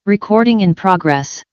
Recording in progress.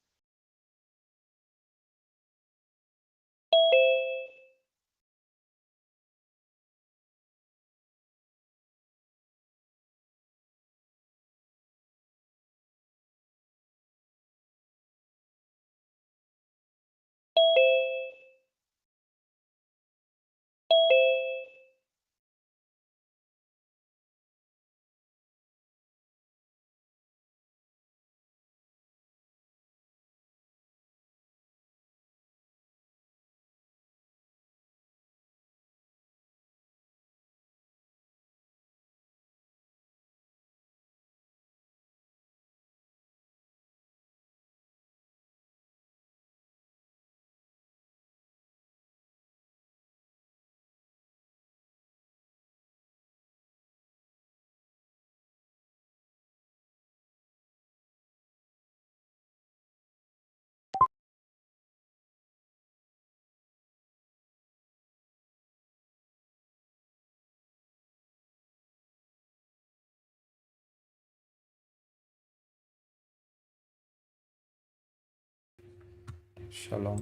Shalom.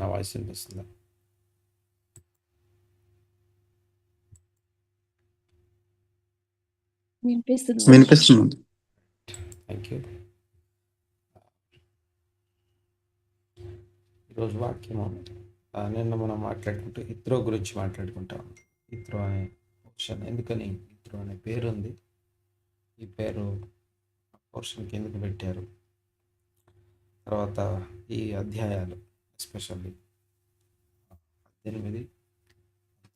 నా voice వినిపిస్తుందా? వినిపిస్తుంది. Thank you. ఈరోజు వాక్యము నిన్న మనం మాట్లాడుకుంటూ ఇత్రో గురించి మాట్లాడుకుంటాం. ఇత్రో అనే పోర్షన్, ఎందుకని ఇత్రో అనే పేరు ఉంది, ఈ పేరు పోర్షన్కి ఎందుకు పెట్టారు, తర్వాత ఈ అధ్యాయాలు ఎస్పెషల్లీ 18,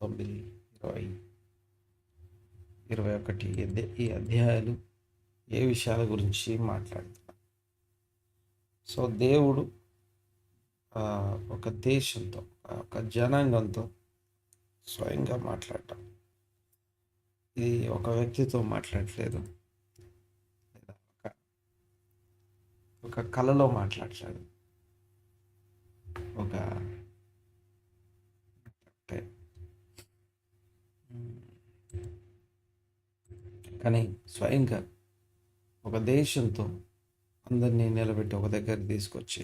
19, 20, 21 ఈ అధ్యాయాలు ఏ విషయాల గురించి మాట్లాడుతున్నారు. సో దేవుడు ఒక దేశంతో, ఒక జనాంగంతో స్వయంగా మాట్లాడటం, ఇది ఒక వ్యక్తితో మాట్లాడలేదు, లేదా ఒక కళలో మాట్లాడలేదు, ఒక కానీ స్వయంగా ఒక దేశంతో అందరినీ నిలబెట్టి ఒక దగ్గర తీసుకొచ్చి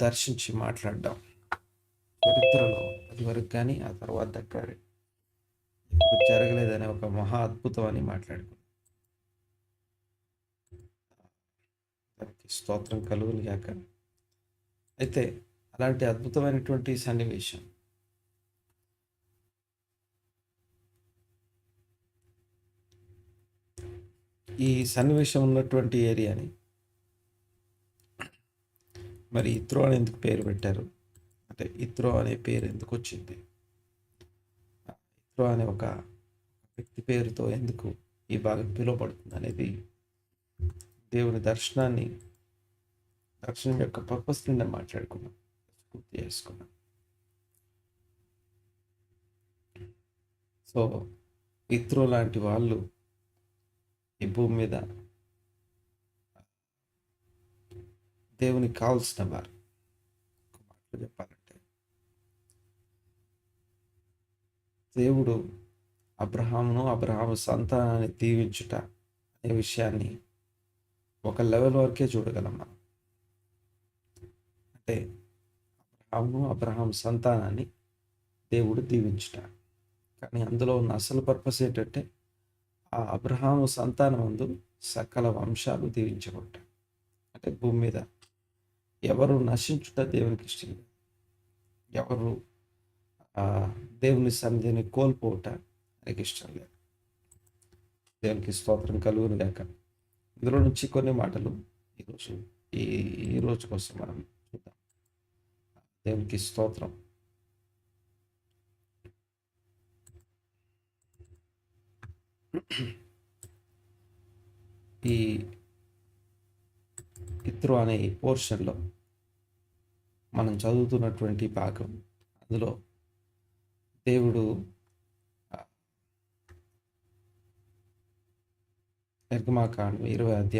దర్శించి మాట్లాడడం చరిత్రలో అది వరకు కానీ ఆ తర్వాత దగ్గర ఇప్పుడు జరగలేదనే ఒక మహా అద్భుతం అని మాట్లాడుకున్నాం. దానికి స్తోత్రం కలుగును గాక. అయితే అలాంటి అద్భుతమైనటువంటి సన్నివేశం ఈ సన్నివేశం ఉన్నటువంటి ఏరియాని మరి ఇత్రో అని ఎందుకు పేరు పెట్టారు, అంటే ఇత్రో అనే పేరు ఎందుకు వచ్చింది, ఇత్రో అనే ఒక వ్యక్తి పేరుతో ఎందుకు ఈ భాగం పిలువబడుతుంది అనేది దేవుని దర్శనం యొక్క పర్పస్ నిండా మాట్లాడుకున్నాం, పూర్తి చేసుకున్నాం. సో ఇత్రో లాంటి వాళ్ళు ఈ భూమి మీద దేవునికి కావాల్సిన వారు. చెప్పాలంటే దేవుడు అబ్రహాము సంతానాన్ని దీవించుట అనే విషయాన్ని ఒక లెవెల్ వరకే చూడగలం మనం. అంటే అబ్రహాము సంతానాన్ని దేవుడు దీవించుట, కానీ అందులో ఉన్న అసలు పర్పస్ ఏంటంటే ఆ అబ్రహాము సంతానం ముందు సకల వంశాలు దీవించబడ్డాయి. అంటే భూమి మీద ఎవరు నశించుట దేవునికి ఇష్టం లేదు, ఎవరు దేవుని సన్నిధిని కోల్పోవట ఆయనకి ఇష్టం లేదు. దేవునికి స్తోత్రం కలుగును గాక. ఇందులో నుంచి కొన్ని మాటలు ఈ రోజు కోసం మనం చూద్దాం. దేవునికి స్తోత్రం. ఈ ఇత్రో అనే ఈ పోర్షన్లో మనం చదువుతున్నటువంటి భాగం, అందులో దేవుడు నిర్గమాకాండం 20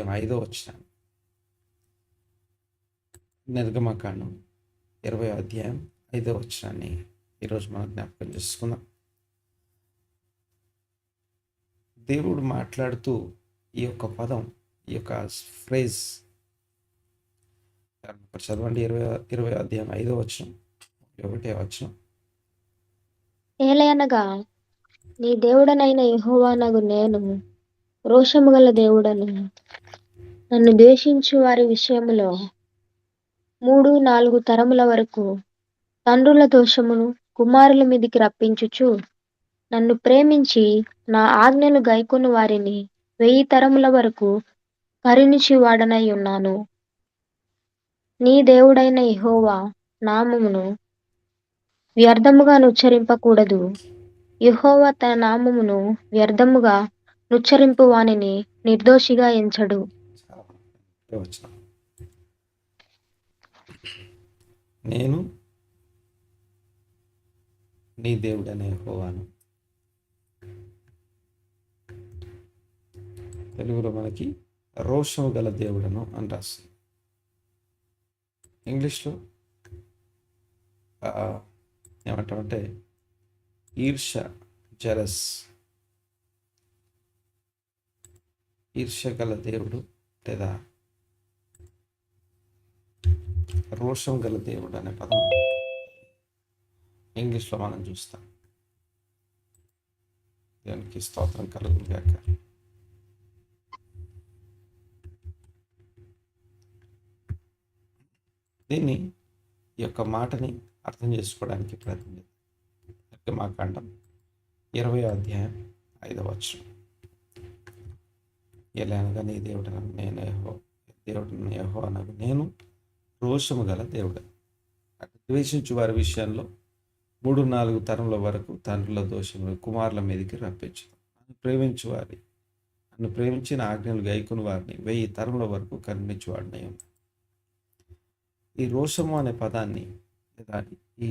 నిర్గమాకాండం 20 ఈరోజు మనం జ్ఞాపకం చేసుకుందాం. దేవుడు మాట్లాడుతూ ఈ యొక్క పదం, ఈ యొక్క ఫ్రేజ్ చదవండి. 20 అధ్యాయం 5వ వచనం, 1వ వచనం. ఏలయనగా నీ దేవుడనైన యెహోవానగు నేను రోషము గల దేవుడను. నన్ను ద్వేషించు వారి విషయములో 3-4 తరముల వరకు తండ్రుల దోషమును కుమారుల మీదికి రప్పించుచు, నన్ను ప్రేమించి నా ఆజ్ఞలు గైకొను వారిని 1000 తరముల వరకు కరుణించువాడనై ఉన్నాను. నీ దేవుడైన యెహోవా నామమును వ్యర్థముగా నుచ్చరింపకూడదు. యెహోవా తన నామమును వ్యర్థముగా నుచ్చరింపు వానిని నిర్దోషిగా ఎంచడు. చాలా బాగుంది. వచనం. నేను నీ దేవుడనే యెహోవాను. తెలుగులో మనకి రోషము గల దేవుడను అని రాస్తుంది. ఇంగ్లీష్లో ఏమంటామంటే ఈర్ష, జలస్, ఈర్ష గల దేవుడు లేదా రోషం గల దేవుడు అనే పదం ఇంగ్లీష్లో మనం చూస్తాం. దేవునికి స్తోత్రం కలుగును గాక. దీన్ని, ఈ యొక్క మాటని అర్థం చేసుకోవడానికి ప్రయత్నం చేద్దాం. నిర్గమాకాండం 20వ అధ్యాయం 5వ వచనం. ఎలాగనగా నీ దేవుడనగు నేను యెహోవానగు నేను రోషము గల దేవుడు. ద్వేషించు వారి విషయంలో 3-4 తరముల వరకు తండ్రుల దోషములు కుమారుల మీదకి రప్పించు. నన్ను ప్రేమించిన ఆజ్ఞలు గైకుని వారిని 1000 తరముల వరకు కరుణించువాడినై ఉన్నాను. ఈ రోషము అనే పదాన్ని లేదా ఈ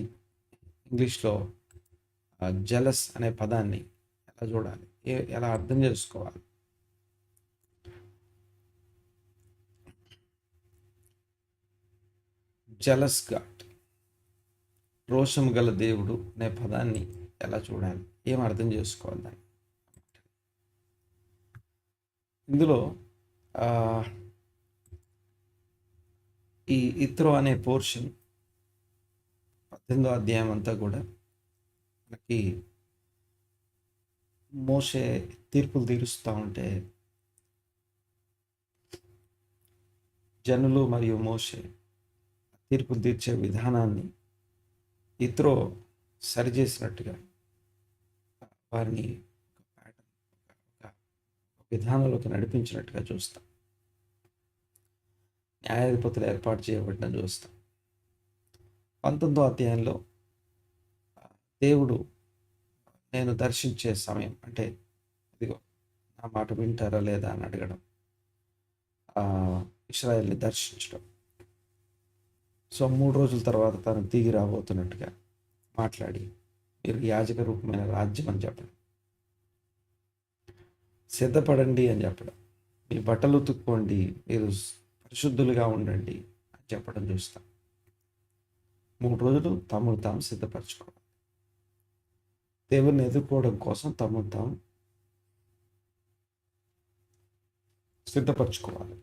ఇంగ్లీష్లో జలస్ అనే పదాన్ని ఎలా చూడాలి, ఎలా అర్థం చేసుకోవాలి? జలస్ గాడ్, రోషము గల దేవుడు అనే పదాన్ని ఎలా చూడాలి, ఏం అర్థం చేసుకోవాలి దాన్ని? ఇందులో ఈ ఇత్రో అనే పోర్షన్ 18వ అధ్యాయం అంతా కూడా మనకి మోషే తీర్పులు తీరుస్తూ ఉంటే జనులు మరియు మోషే తీర్పులు తీర్చే విధానాన్ని ఇత్రో సరిచేసినట్టుగా వారిని ఒక విధానంలోకి నడిపించినట్టుగా చూస్తాం. న్యాయాధిపతులు ఏర్పాటు చేయబడిన చూస్తాం. 19వ అధ్యాయంలో దేవుడు నేను దర్శించే సమయం అంటే ఇదిగో నా మాట వింటారా లేదా అని అడగడం, ఇశ్రాయేల్ని దర్శించడం. సో 3 రోజుల తర్వాత తను తిరిగి రాబోతున్నట్టుగా మాట్లాడి మీరు యాజక రూపమైన రాజ్యం అని చెప్పడం, సిద్ధపడండి అని చెప్పడం, మీ బట్టలు ఉతుక్కోండి, మీరు పరిశుద్ధులుగా ఉండండి అని చెప్పడం చూస్తాం. 3 రోజులు తమను తాము సిద్ధపరచుకోవాలి. దేవుని ఎదుర్కోవడం కోసం తమను తాము సిద్ధపరచుకోవాలి.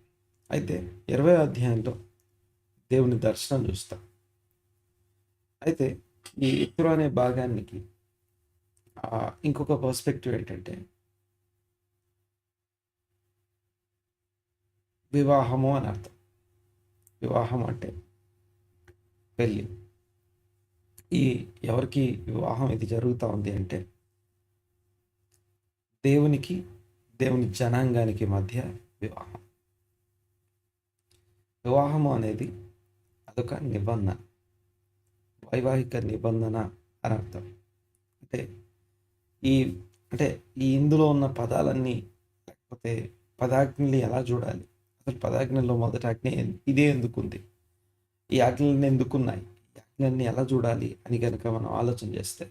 అయితే 20వ అధ్యాయంలో దేవుని దర్శనం చూస్తాం. అయితే ఈ ఇత్రో అనే భాగానికి ఇంకొక పర్స్పెక్టివ్ ఏంటంటే వివాహము అని అర్థం. వివాహం అంటే పెళ్ళి. ఎవరికి వివాహం ఇది జరుగుతూ ఉంది అంటే దేవునికి దేవుని జనాంగానికి మధ్య వివాహం. వివాహము అనేది అదొక నిబంధన, వైవాహిక నిబంధన అని అర్థం. అంటే ఈ ఇందులో ఉన్న పదాలన్నీ లేకపోతే పదాజ్ఞల్ని ఎలా చూడాలి? అసలు పదాజ్ఞల్లో మొదటి ఆజ్ఞ ఇదే ఎందుకుంది, ఈ ఆజ్ఞలన్నీ ఎందుకున్నాయి, ఈ ఆజ్ఞలన్నీ ఎలా చూడాలి అని కనుక మనం ఆలోచన చేస్తే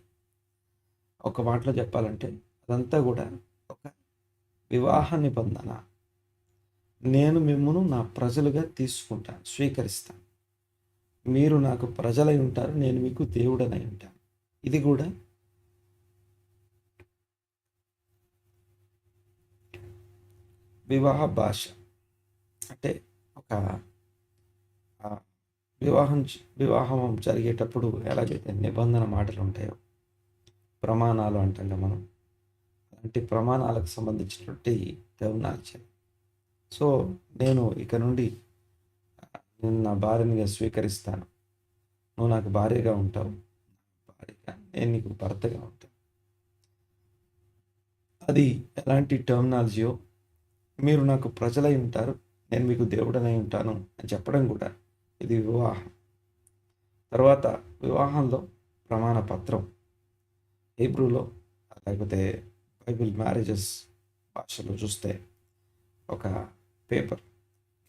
ఒక మాటలో చెప్పాలంటే అదంతా కూడా ఒక వివాహ నిబంధన. నేను మిమ్మును నా ప్రజలుగా తీసుకుంటాను, స్వీకరిస్తాను. మీరు నాకు ప్రజలై ఉంటారు, నేను మీకు దేవుడనై ఉంటాను. ఇది కూడా వివాహ భాష అంటే ఒక ఆ, వివాహం జరిగేటప్పుడు ఎలాగైతే నిబంధన మాటలు ఉంటాయో, ప్రమాణాలు అంటాం కదా మనం, అలాంటి ప్రమాణాలకు సంబంధించినటువంటి టెర్మినాలజీ. సో నేను ఇక నుండి నేను నా భార్యనిగా స్వీకరిస్తాను, నువ్వు నాకు భార్యగా ఉంటావు, భార్యగా నేను నీకు భర్తగా ఉంటాను. అది ఎలాంటి టెర్మినాలజీయో, మీరు నాకు ప్రజలై ఉంటారు, నేను మీకు దేవుడనై ఉంటాను అని చెప్పడం కూడా ఇది వివాహం. తర్వాత వివాహంలో ప్రమాణ పత్రం, హీబ్రూలో లేకపోతే బైబిల్ మ్యారేజెస్ భాషలో చూస్తే ఒక పేపర్,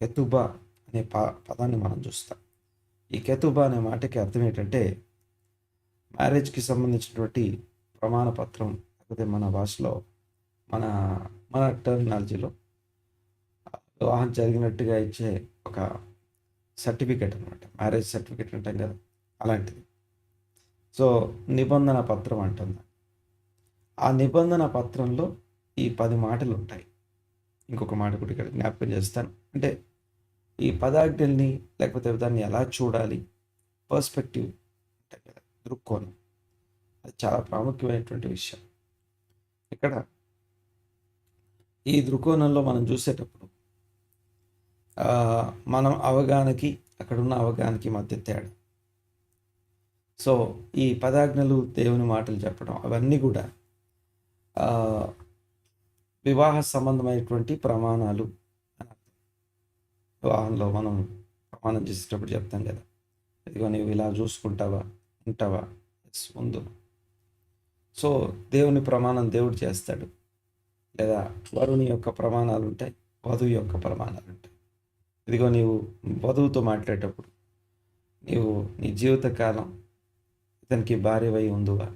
కెతుబా అనే పదాన్ని మనం చూస్తాం. ఈ కెతుబా అనే మాటకి అర్థం ఏంటంటే మ్యారేజ్కి సంబంధించినటువంటి ప్రమాణ పత్రం, లేకపోతే మన భాషలో మన మన టెర్మినాలజీలో వివాహం జరిగినట్టుగా ఇచ్చే ఒక సర్టిఫికేట్ అనమాట. మ్యారేజ్ సర్టిఫికేట్ అంటాం కదా, అలాంటిది. సో నిబంధన పత్రం అంటుంది. ఆ నిబంధన పత్రంలో ఈ 10 మాటలు ఉంటాయి. ఇంకొక మాట కూడా ఇక్కడ జ్ఞాపకం చేస్తాను. అంటే ఈ పదాజ్ఞల్ని లేకపోతే దాన్ని ఎలా చూడాలి, పర్స్పెక్టివ్ అంటే కదా, దృక్కోణం, అది చాలా ప్రాముఖ్యమైనటువంటి విషయం. ఇక్కడ ఈ దృక్కోణంలో మనం చూసేటప్పుడు మనం అవగాహనకి అక్కడున్న అవగాహనకి మధ్య తేడా. సో ఈ పదాజ్ఞలు, దేవుని మాటలు చెప్పడం, అవన్నీ కూడా వివాహ సంబంధమైనటువంటి ప్రమాణాలు అని అర్థం. వివాహంలో మనం ప్రమాణం చేసేటప్పుడు చెప్తాం కదా, ఇదిగో నీవు ఇలా చూసుకుంటావా, ఉంటావా, ముందు. సో దేవుని ప్రమాణం దేవుడు చేస్తాడు, లేదా వరుని యొక్క ప్రమాణాలు ఉంటాయి, వధువు యొక్క ప్రమాణాలు ఉంటాయి. ఇదిగో నీవు వధువుతో మాట్లాడేటప్పుడు నీవు నీ జీవితకాలం ఇతనికి భార్యవై ఉందువా,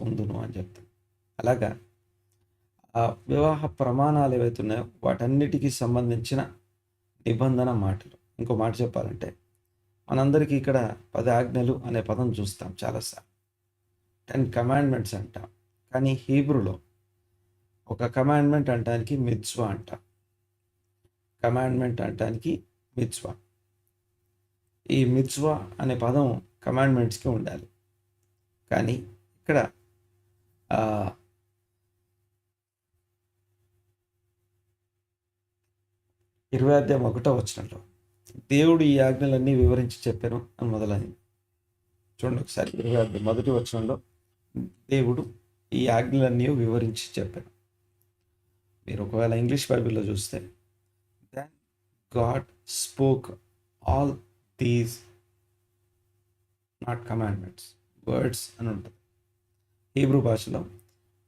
ఉందును అని చెప్తాను. అలాగా ఆ వివాహ ప్రమాణాలు ఏవైతే ఉన్నాయో వాటన్నిటికీ సంబంధించిన నిబంధన మాటలు. ఇంకో మాట చెప్పాలంటే మనందరికీ ఇక్కడ 10 ఆజ్ఞలు అనే పదం చూస్తాం చాలాసార్లు, 10 కమాండ్మెంట్స్ అంటాం. కానీ హీబ్రూలో ఒక కమాండ్మెంట్ అంటానికి మిత్స్వా అంటాం. కమాండ్మెంట్ అంటానికి మిత్స్వా. ఈ మిత్స్వా అనే పదం కమాండ్మెంట్స్కి ఉండాలి. కానీ ఇక్కడ 20:1 దేవుడు ఈ ఆజ్ఞలన్నీ వివరించి చెప్పాను అని మొదలైంది. చూడండి ఒకసారి, 21 దేవుడు ఈ ఆజ్ఞలన్నీ వివరించి చెప్పాను. మీరు ఒకవేళ ఇంగ్లీష్ బైబిల్లో చూస్తే then God spoke all these, not commandments, words అని ఉంటుంది. హీబ్రూ భాషలో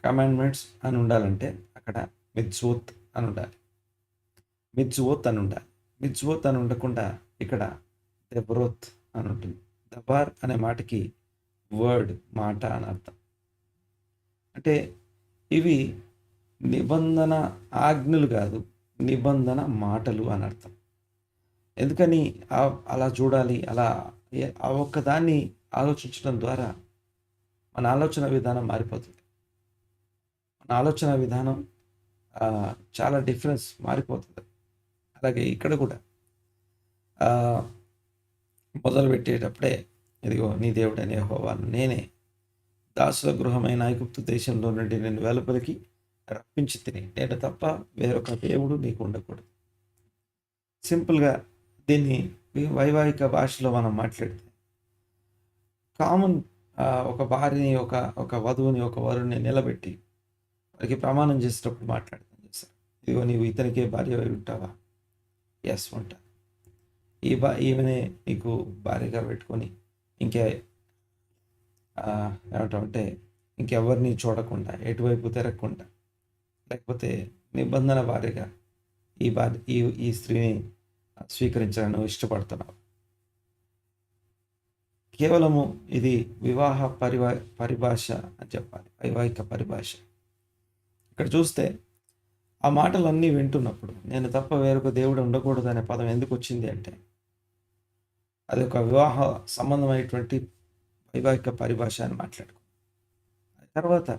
కమాండ్మెంట్స్ అని ఉండాలంటే అక్కడ మిత్జోత్ అని ఉండాలి, మిత్జోత్ అని ఉండాలి. మిత్జోత్ అని ఉండకుండా ఇక్కడ దెబ్రోత్ అని ఉంటుంది. దబార్ అనే మాటకి వర్డ్, మాట అని అర్థం. అంటే ఇవి నిబంధన ఆజ్ఞలు కాదు, నిబంధన మాటలు అని అర్థం. ఎందుకని అలా చూడాలి, అలా ఆ ఒక్కదాన్ని ఆలోచించడం ద్వారా మన ఆలోచన విధానం మారిపోతుంది. మన ఆలోచన విధానం చాలా డిఫరెన్స్ మారిపోతుంది. అలాగే ఇక్కడ కూడా మొదలుపెట్టేటప్పుడే ఇదిగో నీ దేవుడనే యెహోవాను నేనే, దాసుల గృహమైన ఐగుప్తు దేశంలో నుండి నేను వెలుపలికి రప్పించి తిని, నేను తప్ప వేరొక దేవుడు నీకు ఉండకూడదు. సింపుల్గా దీన్ని వైవాహిక భాషలో మనం మాట్లాడితే కామన్, ఒక భార్యని, ఒక వధువుని, ఒక వరుని నిలబెట్టి వారికి ప్రమాణం చేసేటప్పుడు మాట్లాడతాం చేస్తారు. ఇదిగో నీవు ఇతనికే భార్య అయి ఉంటావా, ఎస్ ఉంటా. ఈమెనే నీకు భార్యగా పెట్టుకొని ఇంకే ఏమంటామంటే ఇంకెవరిని చూడకుండా, ఎటువైపు తిరగకుండా, లేకపోతే నిబంధన భార్యగా ఈ స్త్రీని స్వీకరించాలని ఇష్టపడుతున్నావు. కేవలము ఇది వివాహ పరిభాష అని చెప్పాలి, వైవాహిక పరిభాష. ఇక్కడ చూస్తే ఆ మాటలన్నీ వింటున్నప్పుడు నేను తప్ప వేరొక దేవుడు ఉండకూడదు అనే పదం ఎందుకు వచ్చింది అంటే అది ఒక వివాహ సంబంధమైనటువంటి వైవాహిక పరిభాష అని మాట్లాడుకో. తర్వాత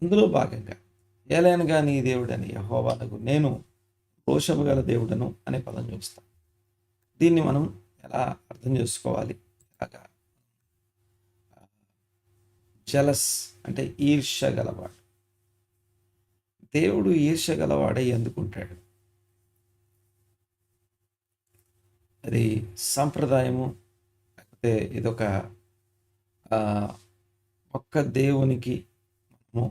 అందులో భాగంగా ఏలైనగా నీ దేవుడని యెహోవానగు నేను రోషము గల దేవుడను అనే పదం చూస్తాం. దీన్ని మనం ఎలా అర్థం చేసుకోవాలి? ఎలాగా? జలస్ అంటే ఈర్ష్య గలవాడు. దేవుడు ఈర్ష్య గలవాడై ఎందుకుంటాడు? అది సంప్రదాయము, లేకపోతే ఇదొక ఒక్క దేవునికి మనము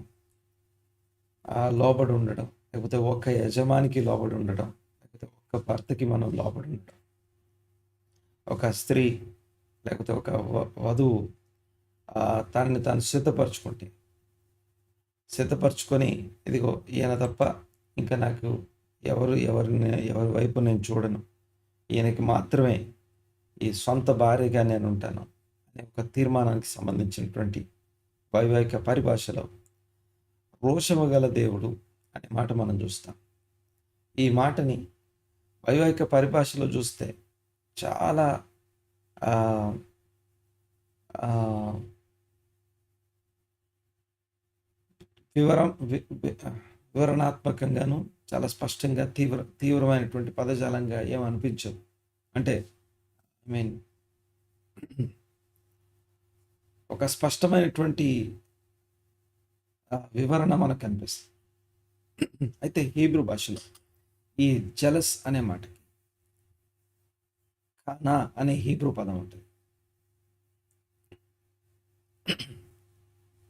లోబడి ఉండడం, లేకపోతే ఒక్క యజమానికి లోబడి ఉండడం, లేకపోతే ఒక్క భర్తకి మనం లోబడి ఉండడం. ఒక స్త్రీ లేకపోతే ఒక వధువు తనని తాను సిద్ధపరచుకొని ఇదిగో ఈయన తప్ప ఇంకా నాకు ఎవరి వైపు నేను చూడను, ఈయనకి మాత్రమే ఈ సొంత భార్యగా నేను ఉంటాను అనే ఒక తీర్మానానికి సంబంధించినటువంటి వైవాహిక పరిభాషలో రోషము గల దేవుడు అనే మాట మనం చూస్తాం. ఈ మాటని వైవాహిక పరిభాషలో చూస్తే చాలా వివరణాత్మకంగాను చాలా స్పష్టంగా తీవ్రమైనటువంటి పదజాలంగా ఏమనిపించదు. అంటే ఒక స్పష్టమైనటువంటి వివరణ మనకు కనిపిస్తుంది. అయితే హీబ్రూ భాషలో ఈ జలస్ అనే మాటకి కానా అనే హీబ్రూ పదం ఉంటుంది.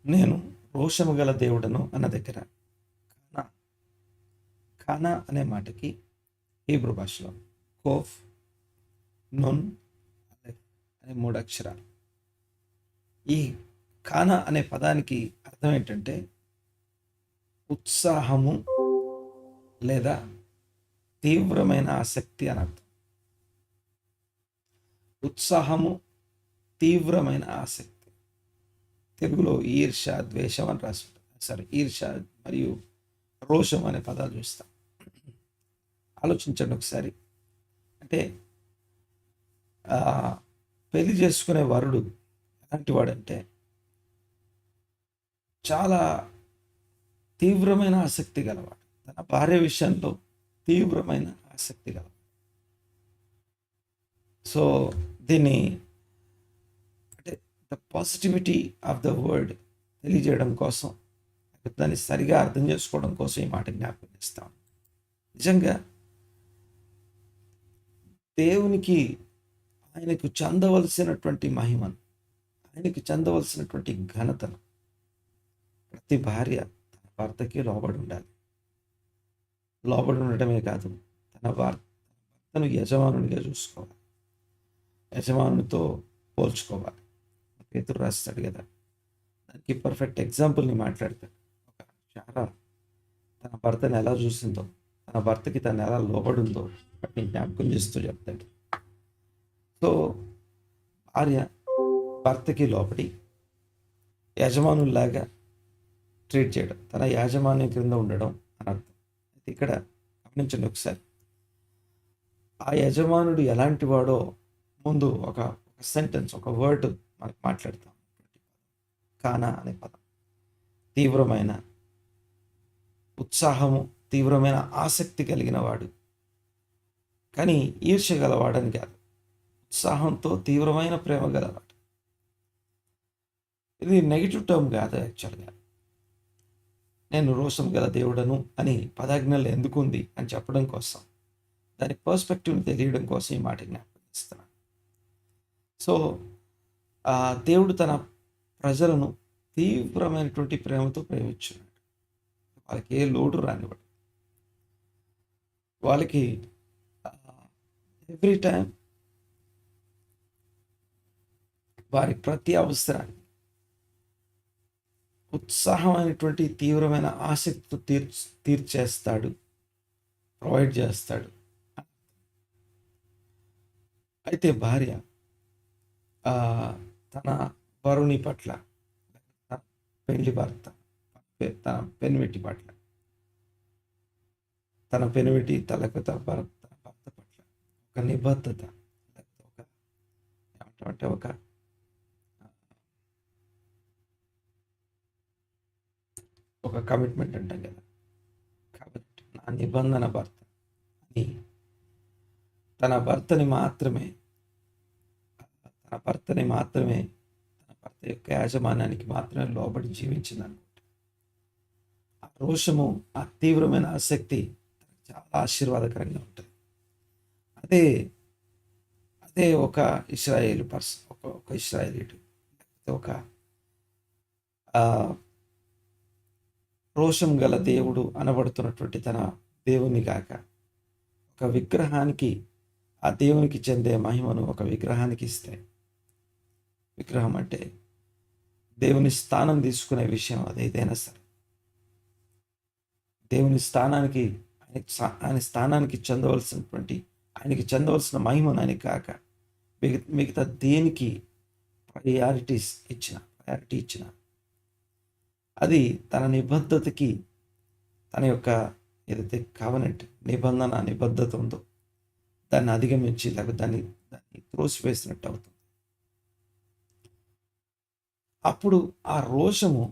నేను రోషము గల దేవుడను అన్న దగ్గర కానా అనే మాటకి హీబ్రూ భాషలో కోఫ్, నూన్, అలెఫ్ అనే 3 అక్షరాలు. ఈ కానా అనే పదానికి అర్థం ఏంటంటే ఉత్సాహము లేదా తీవ్రమైన ఆసక్తి అని అర్థం. ఉత్సాహము, తీవ్రమైన ఆసక్తి. తెలుగులో ఈర్ష, ద్వేషం అని రాసి ఉంటుంది. ఈర్ష మరియు రోషం అనే పదాలు చూస్తాం. ఆలోచించండి ఒకసారి. అంటే పెళ్లి చేసుకునే వరుడు ఎలాంటి వాడంటే చాలా తీవ్రమైన ఆసక్తి గలవాడు. తన భార్య విషయంలో తీవ్రమైన ఆసక్తి గలవాడు. సో దీన్ని అంటే the positivity of the word తెలియజేయడం కోసం, దాన్ని సరిగా అర్థం చేసుకోవడం కోసం ఈ మాట జ్ఞాపకం చేస్తాం. నిజంగా దేవునికి ఆయనకు చెందవలసినటువంటి మహిమను, ఆయనకి చెందవలసినటువంటి ఘనతను ప్రతి భార్య తన భర్తకి లోబడి ఉండాలి. లోబడి ఉండటమే కాదు, తన భర్తను యజమానునిగా చూసుకోవాలి, యజమానునితో పోల్చుకోవాలి. పేతురు రాస్తాడు కదా, దానికి పర్ఫెక్ట్ ఎగ్జాంపుల్ని మాట్లాడతాడు. ఒక శారా తన భర్తను ఎలా చూసిందో, తన భర్తకి తను ఎలా లోబడిందో వాటిని జ్ఞాపకం చేస్తూ చెప్తాడు. సో భార్య భర్తకి లోబడి యజమానుల్లాగా ట్రీట్ చేయడం, తన యాజమాన్యం క్రింద ఉండడం అని అర్థం. అయితే ఇక్కడ గమనించండి ఒకసారి, ఆ యజమానుడు ఎలాంటి వాడో ముందు ఒక సెంటెన్స్, ఒక వర్డ్ మనకు మాట్లాడతాం. కానా అనే పదం తీవ్రమైన ఉత్సాహము, తీవ్రమైన ఆసక్తి కలిగిన వాడు. కానీ ఈర్ష్య గలవాడని కాదు, ఉత్సాహంతో తీవ్రమైన ప్రేమ గలవాడు. ఇది నెగిటివ్ టర్మ్ కాదు. యాక్చువల్గా నేను రోషం గల దేవుడను అని పదాజ్ఞలు ఎందుకు ఉంది అని చెప్పడం కోసం, దాని పర్స్పెక్టివ్ని తెలియడం కోసం ఈ మాట జ్ఞాపకం చేస్తున్నాను. సో దేవుడు తన ప్రజలను తీవ్రమైనటువంటి ప్రేమతో ప్రేమించున్నాడు. వాళ్ళకి ఏ లోటు రానివాడు. వాళ్ళకి ఎవ్రీ టైం వారి ప్రతి అవసరాన్ని ఉత్సాహమైనటువంటి తీవ్రమైన ఆసక్తితో తీర్చేస్తాడు, ప్రొవైడ్ చేస్తాడు. అయితే భార్య తన వరుని పట్ల, పెళ్లి భర్త తన పెనిమిటి పట్ల, తన పెనిమిటి తలకు తన భర్త పట్ల ఒక నిబద్ధత, లేకపోతే ఏమంటామంటే ఒక కమిట్మెంట్ అంటాం కదా. కాబట్టి నా నిబంధన భర్త అని తన భర్తని మాత్రమే తన భర్త యొక్క యాజమాన్యానికి మాత్రమే లోబడి జీవించింది. ఆ రోషము, ఆ తీవ్రమైన ఆసక్తి చాలా ఆశీర్వాదకరంగా ఉంటుంది. అదే అదే ఒక ఇశ్రాయేలు పర్సన్, ఒక ఇశ్రాయేలీయుడు, ఒక రోషం గల దేవుడు అనబడుతున్నటువంటి తన దేవుని కాక ఒక విగ్రహానికి, ఆ దేవునికి చెందే మహిమను ఒక విగ్రహానికి ఇస్తే, విగ్రహం అంటే దేవుని స్థానం తీసుకునే విషయం అదేదైనా సరే, దేవుని స్థానానికి ఆయన స్థానానికి ఆయనకి చెందవలసిన మహిమను ఆయనకి కాక మిగతా దేనికి ప్రయారిటీ ఇచ్చిన అది తన నిబద్ధతకి, తన యొక్క ఏదైతే కవనెంట్ నిబద్ధత ఉందో దాన్ని అధిగమించి లేకపోతే దాన్ని త్రోసివేసినట్టు అవుతుంది. అప్పుడు ఆ రోషము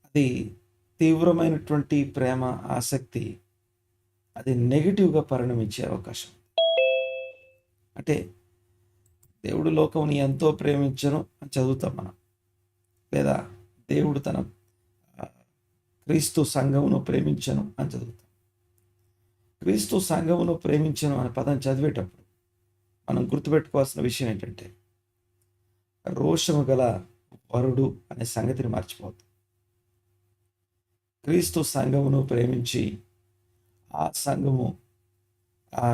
అది తీవ్రమైనటువంటి ప్రేమ, ఆసక్తి అది నెగిటివ్గా పరిణమించే అవకాశం. అంటే దేవుడు లోకముని ఎంతో ప్రేమించను అని చదువుతాం మనం, లేదా దేవుడు తన క్రీస్తు సంఘమును ప్రేమించను అని చదువుతాం. క్రీస్తు సంఘమును ప్రేమించను అనే పదం చదివేటప్పుడు మనం గుర్తుపెట్టుకోవాల్సిన విషయం ఏంటంటే, రోషము గల వరుడు అనే సంగతిని మర్చిపోతాం. క్రీస్తు సంఘమును ప్రేమించి ఆ సంఘము ఆ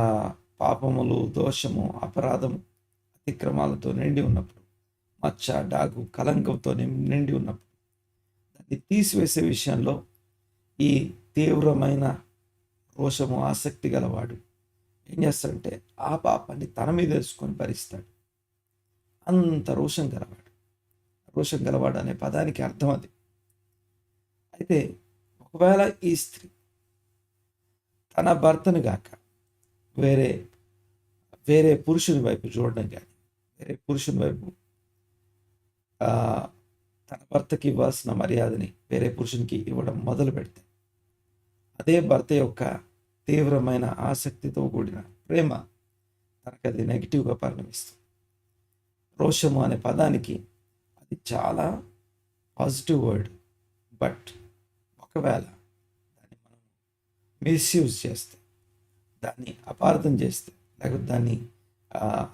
పాపములు, దోషము, అపరాధము, అతిక్రమాలతో నిండి ఉన్నప్పుడు, మచ్చ, డాగు, కలంకంతో నిండి ఉన్నప్పుడు దాన్ని తీసివేసే విషయంలో ఈ తీవ్రమైన రోషము, ఆసక్తి గలవాడు ఏం చేస్తాడంటే ఆ పాపాన్ని తన మీద వేసుకొని భరిస్తాడు. అంత రోషం గలవాడు అనే పదానికి అర్థం అది. అయితే ఒకవేళ ఈ స్త్రీ తన భర్తను గాక వేరే పురుషుని వైపు చూడడం కానీ, వేరే పురుషుని వైపు తన భర్తకి ఇవ్వాల్సిన మర్యాదని వేరే పురుషునికి ఇవ్వడం మొదలు పెడితే, అదే భర్త యొక్క తీవ్రమైన ఆసక్తితో కూడిన ప్రేమ తనకు అది నెగిటివ్గా పరిణమిస్తుంది. రోషము అనే పదానికి అది చాలా పాజిటివ్ వర్డ్, బట్ ఒకవేళ దాన్ని మనం మిస్యూజ్ చేస్తే, దాన్ని అపార్థం చేస్తే, లేకపోతే దాన్ని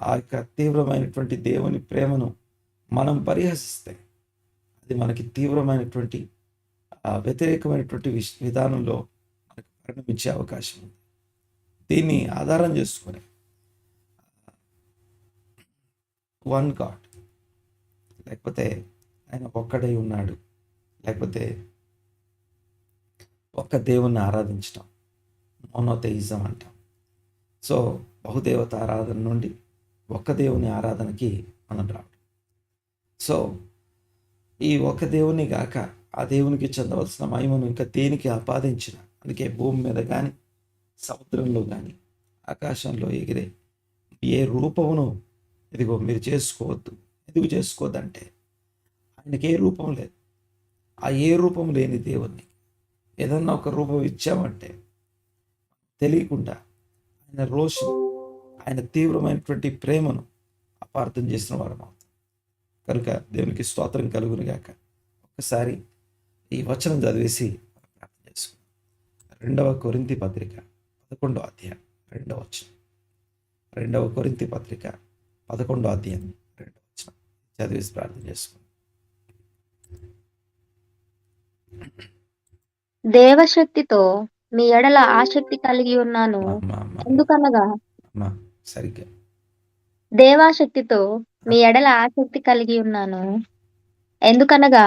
ఆ యొక్క తీవ్రమైనటువంటి దేవుని ప్రేమను మనం పరిహసిస్తే, అది మనకి తీవ్రమైనటువంటి వ్యతిరేకమైనటువంటి విధానంలో మనకు పరిణమించే అవకాశం ఉంది. దీన్ని ఆధారం చేసుకొని వన్ గాడ్, లేకపోతే ఆయన ఒక్కడై ఉన్నాడు, లేకపోతే ఒక్క దేవుణ్ణి ఆరాధించటం మోనోథెయిజం అంటాం. సో బహుదేవత ఆరాధన నుండి ఒక్క దేవుని ఆరాధనకి మనం రావడం. సో ఈ ఒక దేవుని గాక ఆ దేవునికి చెందవలసిన మహిమను ఇంకా దేనికి ఆపాదించిన, అందుకే భూమి మీద కానీ, సముద్రంలో కానీ, ఆకాశంలో ఎగిరే ఏ రూపమును ఇదిగో మీరు చేసుకోవద్దు. ఎందుకు చేసుకోవద్దంటే ఆయనకి ఏ రూపం లేదు. ఆ ఏ రూపం లేని దేవుణ్ణి ఏదన్నా ఒక రూపం ఇచ్చామంటే తెలియకుండా ఆయన రోషం, ఆయన తీవ్రమైనటువంటి ప్రేమను అపార్థం చేసిన వారు అవుతాం. కనుక దేవునికి స్తోత్రం కలుగును గాక. ఒకసారి ఈ వచనం చదివేసి ప్రార్థన చేసుకున్నాం. 2వ కొరింథీ పత్రిక 11వ అధ్యాయం 2వ వచనం. 2వ కొరింథీ పత్రిక 11వ అధ్యాయం 2వ వచనం చదివేసి ప్రార్థన చేసుకున్నాం. దేవశక్తితో మీ ఎడల ఆసక్తి కలిగి ఉన్నాను. ఎందుకనగా సరిగ్గా దేవాశక్తితో మీ ఎడల ఆసక్తి కలిగి ఉన్నాను. ఎందుకనగా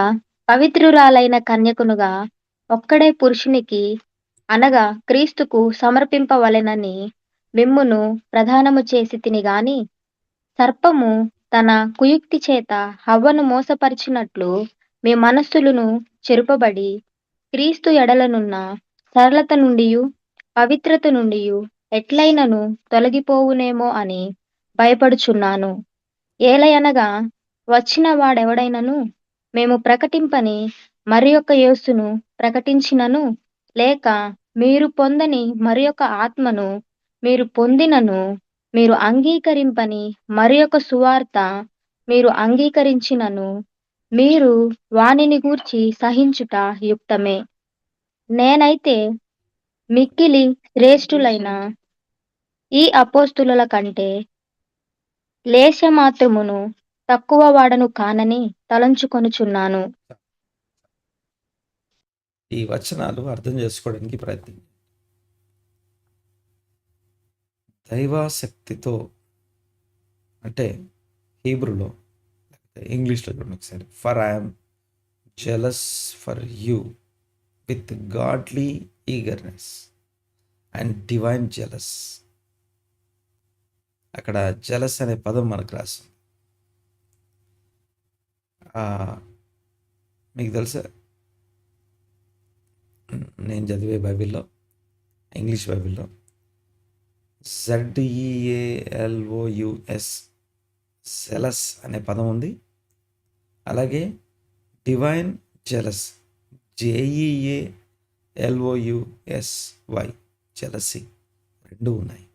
పవిత్రురాలైన కన్యకునుగా ఒక్కడే పురుషునికి అనగా క్రీస్తుకు సమర్పింపవలెనని మిమ్మును ప్రధానము చేసి తిని గాని, సర్పము తన కుయుక్తి చేత హవ్వను మోసపరిచినట్లు మీ మనస్సులను చెరుపబడి క్రీస్తు ఎడలనున్న సరళత నుండియు పవిత్రత నుండియు ఎట్లైనను తొలగిపోవునేమో అని భయపడుచున్నాను. ఏలయనగా వచ్చిన వాడెవడైనను మేము ప్రకటింపని మరి యొక్క యేసును ప్రకటించినను, లేక మీరు పొందని మరియొక ఆత్మను మీరు పొందినను, మీరు అంగీకరింపని మరియొక సువార్త మీరు అంగీకరించినను, మీరు వానిని గూర్చి సహించుట యుక్తమే. నేనైతే మిక్కిలి శ్రేష్ఠులైన ఈ అపోస్తుల కంటే లేశమాత్రమును తక్కువ వాడను కానని తలంచుకొనుచున్నాను. ఈ వచనాలు అర్థం చేసుకోవడానికి ప్రయత్నం. దైవాసక్తితో అంటే హీబ్రూలో, ఇంగ్లీష్లో చూడండి ఒకసారి. For I'm jealous for you with godly eagerness and divine jealous. అక్కడ జెలస్ అనే పదం మనకు రాస్తుంది. మీకు తెలుసా, నేను చదివే బైబిల్లో, ఇంగ్లీష్ బైబిల్లో ZEALOUS జెలస్ అనే పదం ఉంది. అలాగే డివైన్ జెలస్ JEALOUSY జెలసీ రెండు ఉన్నాయి.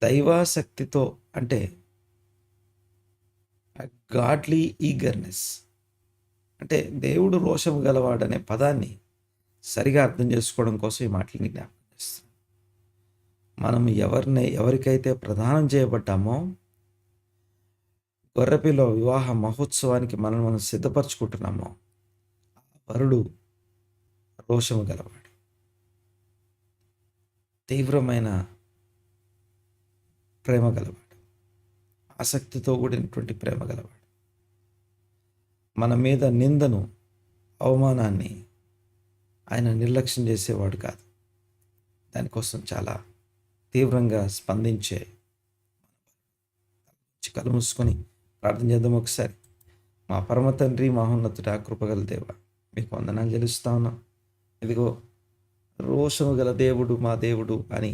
దైవాసక్తితో అంటే గాడ్లీ ఈగర్నెస్ అంటే దేవుడు రోషము గలవాడనే పదాన్ని సరిగా అర్థం చేసుకోవడం కోసం ఈ మాటలని జ్ఞాపకం చేస్తాం. మనం ఎవరికైతే ప్రదానం చేయబడ్డామో, గొర్రెపిల్ల వివాహ మహోత్సవానికి మనం సిద్ధపరచుకుంటున్నామో, ఆ వరుడు రోషము గలవాడు, తీవ్రమైన ప్రేమ గలవాడు, ఆసక్తితో కూడినటువంటి ప్రేమ గలవాడు. మన మీద నిందను, అవమానాన్ని ఆయన నిర్లక్ష్యం చేసేవాడు కాదు. దానికోసం చాలా తీవ్రంగా స్పందించే. కళ్ళు మూసుకొని ప్రార్థన చేద్దాం ఒకసారి. మా పరమ తండ్రి, మహోన్నతుడా, కృపగల దేవ, మీకు వందనాలు చెల్లిస్తా ఉన్నాం. ఇదిగో రోషము గల దేవుడు మా దేవుడు అని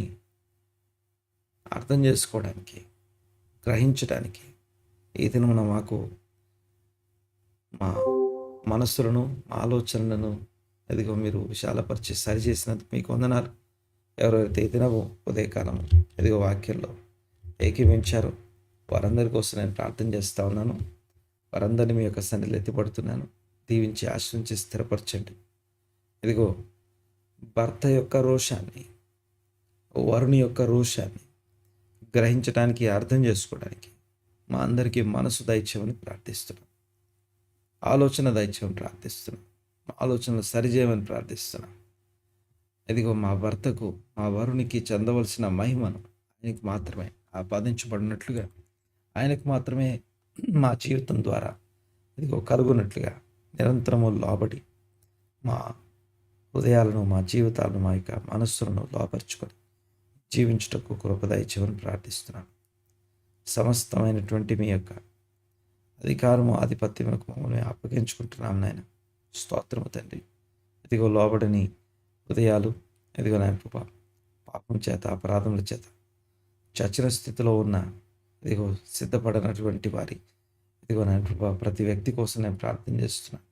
అర్థం చేసుకోవడానికి, గ్రహించడానికి ఈ దినమున మాకు మా మనస్సులను, మా ఆలోచనలను ఇదిగో మీరు విశాలపరిచి సరిచేసినందుకు మీకు వందనాలు. ఎవరైతే ఈ దినము ఉదయకాలము ఇదిగో వాక్యంలో ఏకీవించారో వారందరి కోసం నేను ప్రార్థన చేస్తూ ఉన్నాను. వారందరినీ మీ యొక్క సన్నిధిలో ఎత్తిపడుతున్నాను. దీవించి, ఆశ్రయించి, స్థిరపరచండి. ఇదిగో భర్త యొక్క రోషాన్ని, వరుని యొక్క రోషాన్ని గ్రహించడానికి, అర్థం చేసుకోవడానికి మా అందరికీ మనసు దయచేయమని ప్రార్థిస్తున్నాం. ఆలోచన దయచేయమని ప్రార్థిస్తున్నాం. మా ఆలోచనలు సరిచేయమని ప్రార్థిస్తున్నాం. ఇదిగో మా భర్తకు, మా వరునికి చెందవలసిన మహిమను ఆయనకు మాత్రమే ఆపాదించబడినట్లుగా, ఆయనకు మాత్రమే మా జీవితం ద్వారా ఇదిగో కలుగునట్లుగా నిరంతరము లోబడి మా హృదయాలను, మా జీవితాలను, మా యొక్క మనస్సులను లోపరుచుకొని జీవించుటకు కృప దయచేయమని ప్రార్థిస్తున్నాను. సమస్తమైనటువంటి మీ యొక్క అధికారము, ఆధిపత్యములకు మమ్మల్ని అప్పగించుకుంటున్నాం నాయన. స్తోత్రము తండ్రి. ఇదిగో లోబడని హృదయాలు, ఇదిగో నాయన కృప, పాపం చేత, అపరాధముల చేత చచ్చిన స్థితిలో ఉన్న ఇదిగో సిద్ధపడినటువంటి వారి ఇదిగో నాయన కృప, ప్రతి వ్యక్తి కోసం నేను ప్రార్థన చేస్తున్నాను.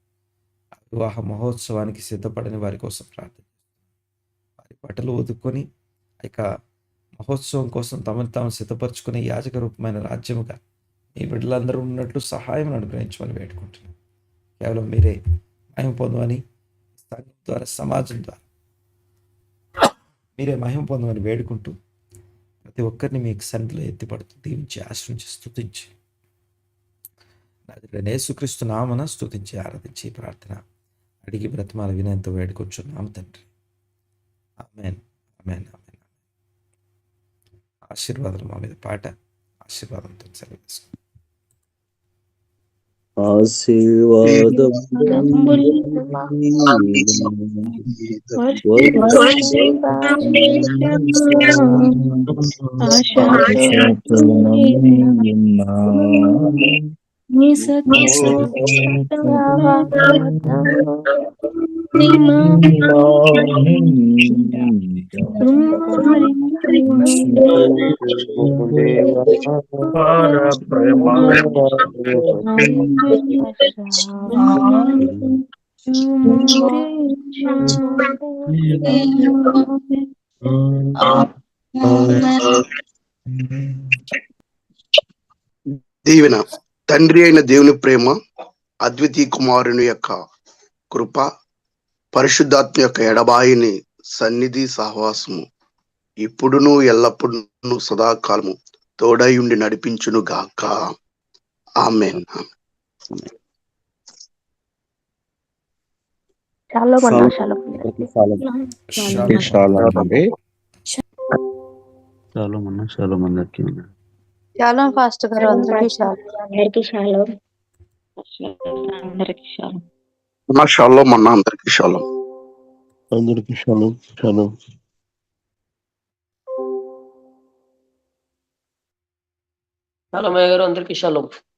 వివాహ మహోత్సవానికి సిద్ధపడని వారి కోసం ప్రార్థన చేస్తున్నాను. వారి బట్టలు వదుక్కొని ఇక మహోత్సవం కోసం తమను తాము సిద్ధపరచుకునే యాజక రూపమైన రాజ్యముగా మీ బిడ్డలందరూ ఉన్నట్లు సహాయం అనుగ్రహించమని వేడుకుంటున్నాను. కేవలం మీరే మహిమ పొందమని, సంఘం ద్వారా, సమాజం ద్వారా మీరే మహిమ పొందమని వేడుకుంటూ ప్రతి ఒక్కరిని మీకు సన్నిధిలో ఎత్తిపడుతూ దీవించి, ఆశ్రయించి, స్తుతించి యేసుక్రీస్తు నామమున స్తుతించి, ఆరాధించి ప్రార్థన అడిగి బ్రతిమాల వినయంతో వేడుకొచ్చున్నాము తండ్రి. ఆమేన్, ఆమేన్, ఆమేన్. ఆశీర్వాదాలు మా మీద పాట ఆశీర్వాదంతో సెలవు. ఆశీర్వాదం దీవెన తండ్రి అయిన దేవుని ప్రేమ, అద్వితీయ కుమారుని యొక్క కృప, పరిశుద్ధాత్మ యొక్క ఎడబాయిని సన్నిధి సహవాసము ఇప్పుడును ఎల్లప్పుడూ సదాకాలము తోడై ఉండి నడిపించును గాక. ఆమేన్. షాలోమ్ అన్న, షాలోమ్. షాలోమ్ అందరికీ. షాలోమ్ పాస్టర్ గారు, అందరికీ షాలోమ్. అందరికీ షాలోమ్. అందరికి షాలోమ్. నా షాలోమ్ అన్న, అందరికీ షాలోమ్. అందరికీ షాలోమ్. షాలోమ్. షాలోమ్ అయ్య గారు, అందరికీ షాలోమ్.